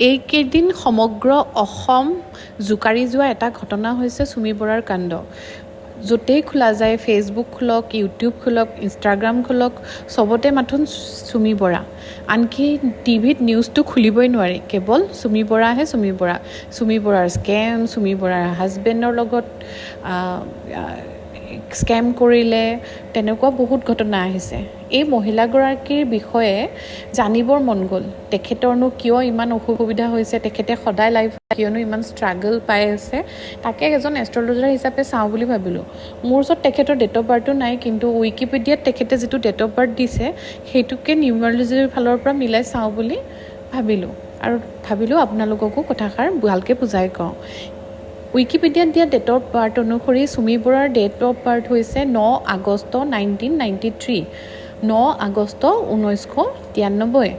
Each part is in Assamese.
এইকেইদিন সমগ্ৰ অসম জোকাৰি যোৱা এটা ঘটনা হৈছে চুমি বৰাৰ কাণ্ড। য'তেই খোলা যায়, ফেচবুক খোলক, ইউটিউব খোলক, ইনষ্টাগ্ৰাম খোলক, চবতে মাথোন চুমি বৰা। আনকি টিভিত নিউজটো খুলিবই নোৱাৰি, কেৱল চুমি বৰাহে চুমি বৰা। চুমি বৰাৰ স্কেম, চুমি বৰাৰ হাজবেণ্ডৰ লগত স্কেম কৰিলে, তেনেকুৱা বহুত ঘটনা আহিছে। এই মহিলাগৰাকীৰ বিষয়ে জানিবৰ মন গ'ল। তেখেতৰনো কিয় ইমান অসুবিধা হৈছে, তেখেতে সদায় লাইফ কিয়নো ইমান ষ্ট্ৰাগল পাই আছে, তাকে এজন এষ্ট্ৰলজাৰ হিচাপে চাওঁ বুলি ভাবিলোঁ। মোৰ ওচৰত তেখেতৰ ডেট অফ বাৰ্থটো নাই, কিন্তু উইকিপিডিয়াত তেখেতে যিটো ডেট অফ বাৰ্থ দিছে সেইটোকে নিউমাৰলজিৰ ফালৰ পৰা মিলাই চাওঁ বুলি ভাবিলোঁ। আৰু ভাবিলোঁ আপোনালোককো কথাষাৰ ভালকৈ বুজাই কওঁ। উইকিপিডিয়াত দিয়া ডেট অফ বাৰ্থ অনুসৰি চুমি বৰাৰ ডেট অফ বাৰ্থ হৈছে 9 আগষ্ট 1993, 9 আগষ্ট 1993।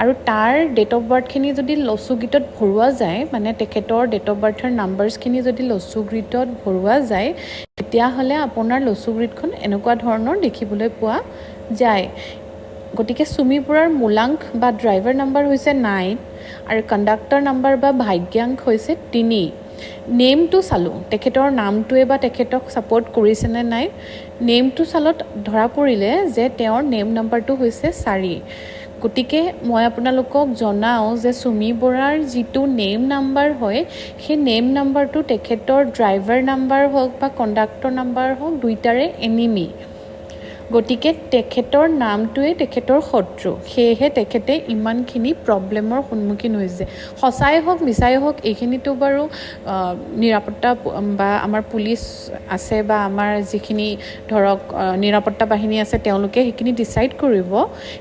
আৰু তাৰ ডেট অফ বাৰ্থখিনি যদি লচুগীতত ভৰোৱা যায়, মানে তেখেতৰ ডেট অফ বাৰ্থৰ নাম্বাৰ্ছখিনি যদি লচুগীতত ভৰোৱা যায়, তেতিয়াহ'লে আপোনাৰ লচুগীতখন এনেকুৱা ধৰণৰ দেখিবলৈ পোৱা যায়। গতিকে চুমি বৰাৰ মূলাংক বা ড্ৰাইভাৰ নাম্বাৰ হৈছে 9 আৰু কণ্ডাক্টৰ নাম্বাৰ বা ভাগ্যাংক হৈছে 3। নেমটো চালোঁ, তেখেতৰ নামটোৱে বা তেখেতক ছাপৰ্ট কৰিছেনে নাই। নেমটো চালত ধৰা পৰিলে যে তেওঁৰ নেম নাম্বাৰটো হৈছে 4। গতিকে মই আপোনালোকক জনাওঁ যে চুমি বৰাৰ যিটো নেম নাম্বাৰ হয়, সেই নেম নাম্বাৰটো তেখেতৰ ড্ৰাইভাৰ নাম্বাৰ হওক বা কণ্ডাক্টৰ নাম্বাৰ হওক, দুইটাৰে এনিমি। গতিকে তেখেতৰ নামটোৱে তেখেতৰ শত্ৰু, সেয়েহে তেখেতে ইমানখিনি প্ৰব্লেমৰ সন্মুখীন হৈছে। সঁচাই হওক মিছাই হওক, এইখিনিতো বাৰু নিৰাপত্তা বা আমাৰ পুলিচ আছে বা আমাৰ যিখিনি ধৰক নিৰাপত্তা বাহিনী আছে, তেওঁলোকে সেইখিনি ডিচাইড কৰিব।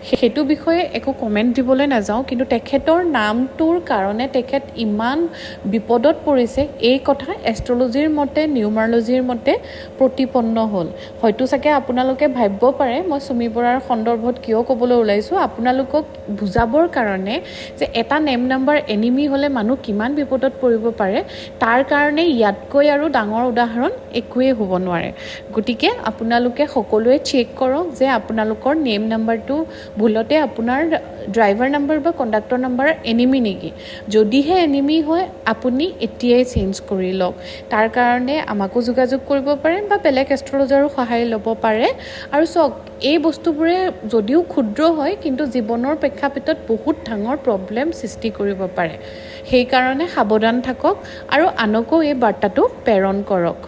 সেইটো বিষয়ে একো কমেণ্ট দিবলৈ নাযাওঁ, কিন্তু তেখেতৰ নামটোৰ কাৰণে তেখেত ইমান বিপদত পৰিছে, এই কথা এষ্ট্ৰলজিৰ মতে, নিউমাৰলজিৰ মতে প্ৰতিপন্ন হ'ল। হয়তো চাগে আপোনালোকে ভাবিব পাৰে মই চুমি বৰাৰ সন্দৰ্ভত কিয় ক'বলৈ ওলাইছোঁ, আপোনালোকক বুজাবৰ কাৰণে যে এটা নেম নাম্বাৰ এনিমি হ'লে মানুহ কিমান বিপদত পৰিব পাৰে, তাৰ কাৰণে ইয়াতকৈ আৰু ডাঙৰ উদাহৰণ একোৱেই হ'ব নোৱাৰে। গতিকে আপোনালোকে সকলোৱে চেক কৰক যে আপোনালোকৰ নেম নাম্বাৰটো ভুলতে আপোনাৰ ড্ৰাইভাৰ নাম্বাৰ বা কণ্ডাক্টৰ নাম্বাৰ এনিমি নেকি। যদিহে এনিমি হয়, আপুনি এতিয়াই চেঞ্জ কৰি লওক। তাৰ কাৰণে আমাকো যোগাযোগ কৰিব পাৰে বা বেলেগ এষ্ট্ৰলজাৰো সহায় ল'ব পাৰে। আৰু চাওক, এই বস্তুবোৰে যদিও ক্ষুদ্ৰ হয়, কিন্তু জীৱনৰ প্ৰেক্ষাপটত বহুত ডাঙৰ প্ৰব্লেম সৃষ্টি কৰিব পাৰে। সেইকাৰণে সাৱধান থাকক আৰু আনকো এই বাৰ্তাটো প্ৰেৰণ কৰক।